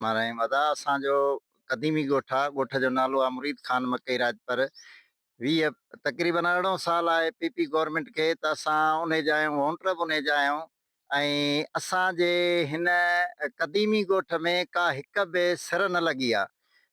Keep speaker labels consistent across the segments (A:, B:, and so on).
A: महाराज मदा असांजो क़दीमी ॻोठ आहे। ॻोठ जो नालो आहे मुरीद खान मकई राजपर। 20 तक़रीबन 18 साल आहे पीपी गवर्नमेंट खे, त असां उन जा आहियूं, वॉन्टर बि उन जा आहियूं। ऐं असांजे हिन क़दीमी ॻोठ में का हिक बि सिर न लॻी आहे,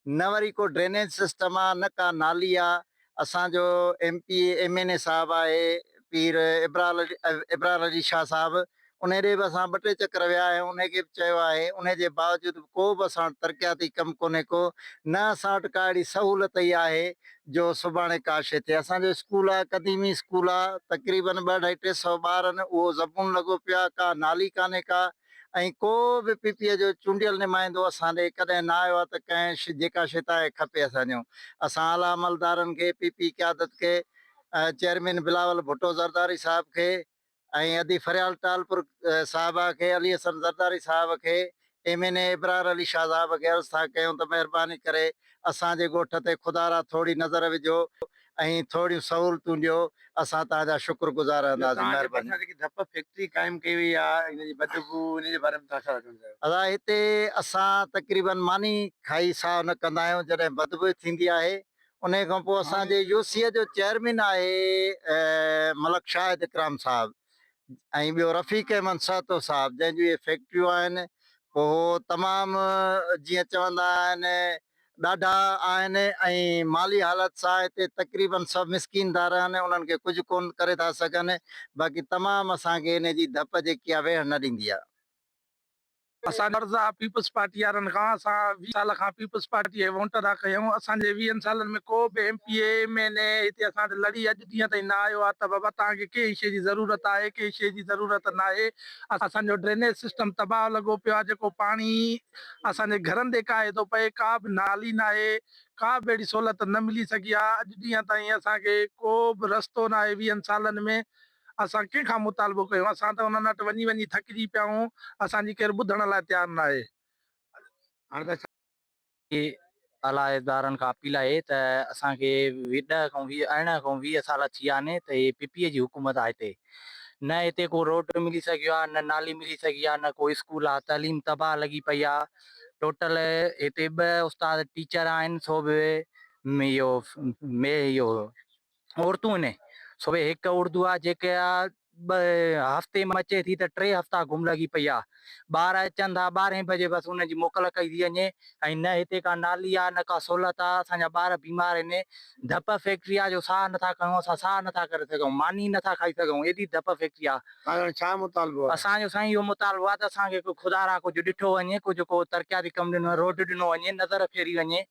A: न वरी को ड्रेनेज सिस्टम आहे, न का नाली आहे। असांजो MP MNA साहब आहे पीर इब्रार अली शाह साहब, उन ॾे बि असां 2-3 चकर विया आहियूं। उनखे बि चयो आहे, उन जे बावजूदि को बि असां तरक़ियाती कमु कोन्हे को, न असां वटि का अहिड़ी सहूलियत ई आहे जो सुभाणे का शइ थिए। असांजो स्कूल आहे, क़दीमी स्कूल आहे, तक़रीबन 200-250 ॿार आहिनि, उहो ज़बून लॻो पियो आहे, का नाली कान्हे का। ऐं को बि पीपीअ जो चूंडियल नुमाइंदो असां ॾे कॾहिं न आयो आहे त कंहिं जेका शइ तव्हांखे खपे असांजो। असां आला अमलदारनि खे, पीपी क़यादत खे, चेयरमैन बिलावल भुट्टो ज़रदारी साहब खे, ऐं अदी फरियाल टालपुर साहिबा खे, अली हसन ज़रदारी साहब खे, MNA इब्रार अली शाह साहब खे अर्ज़ु था कयूं त महिरबानी करे असांजे ॻोठ ते ख़ुदा थोरी नज़र विझो ऐं थोरियूं सहूलियतूं ॾियो। असां तव्हांजा शुक्रगुज़ार रहंदासीं। महिरबानी।
B: धप फैक्ट्री काइम कई हुई आहे, इन जी बदबू, इन जे बारे में तव्हां छा चवंदा आहियो?
A: अदा हिते असां तक़रीबन मानी खाई साह न कंदा आहियूं जॾहिं बदबू थींदी आहे। उन खां पोइ असांजे यूसीअ जो चेयरमैन आहे मलक शाहिद इकराम साहब, ऐं ॿियो रफ़ीक अहमद सहतो साहब, जंहिंजूं इहे फैक्ट्रियूं आहिनि। पोइ तमामु जीअं चवंदा आहिनि ॾाढा आहिनि, ऐं माली हालत सां हिते तक़रीबन सभु मिसकीनदार आहिनि, उन्हनि खे कुझु कोन करे था सघनि। बाक़ी तमामु असांखे इन जी धप जेकी आहे वेह न ॾींदी आहे।
B: असां अर्ज़ आहे पीपल्स पार्टी वारनि खां, असां 20 साल खां पीपल्स पार्टी जे वोटर था कयूं। असांजे 20 सालनि में को बि MP MNA हिते असां लड़ी अॼु ॾींहं ताईं न आयो आहे त बाबा तव्हांखे कंहिं शइ जी ज़रूरत आहे, कंहिं शइ जी ज़रूरत न आहे। असांजो ड्रेनेज सिस्टम तबाह लॻो पियो आहे, जेको पाणी असांजे घरनि ते काहे थो पए, का बि नाली न आहे, का बि अहिड़ी सहूलियत न मिली सघी आहे। अॼु ॾींहं ताईं असांखे को बि रस्तो न आहे 20 सालनि में। असां कंहिंखां मुतालबो कयूं? असां त उन्हनि वटि वञी वञी थकिजी पिया आहियूं, असांजी केरु ॿुधण लाइ तयारु न आहे। हाणे त
C: आला इदारनि खां अपील आहे त असांखे 18 खां 20 साल थी विया आहिनि त हे पीपीअ जी हुकूमत आहे हिते। न हिते को रोड मिली सघियो आहे, न नाली मिली सघी आहे, न को स्कूल आहे। तालीम तबाह लॻी पई आहे। टोटल हिते 2 उस्ताद टीचर आहिनि, सो बि इहो औरतूं आहिनि। सो बि हिकु उर्दू आहे जेके हफ़्ते में अचे थी त 3 हफ़्ता गुम लॻी पई आहे। ॿार अचनि था 12 बजे, बसि हुनजी मोकल कई थी वञे। ऐं न हिते का नाली आहे, न का सहूलियत आहे। असांजा ॿार बीमार आहिनि। धप फैक्ट्री आहे जो साह नथा खणूं, असां साह नथा करे सघूं, मानी नथा खाई सघूं, एॾी धप फैक्ट्री आहे।
B: छा मुतालबो आहे
C: असांजो साईं इहो मुतालबो आहे त असांखे को ख़ुदा कुझु ॾिठो वञे, कुझु को तरक़ियाती कमु ॾिनो, रोड ॾिनो वञे, नज़र फेरी वञे।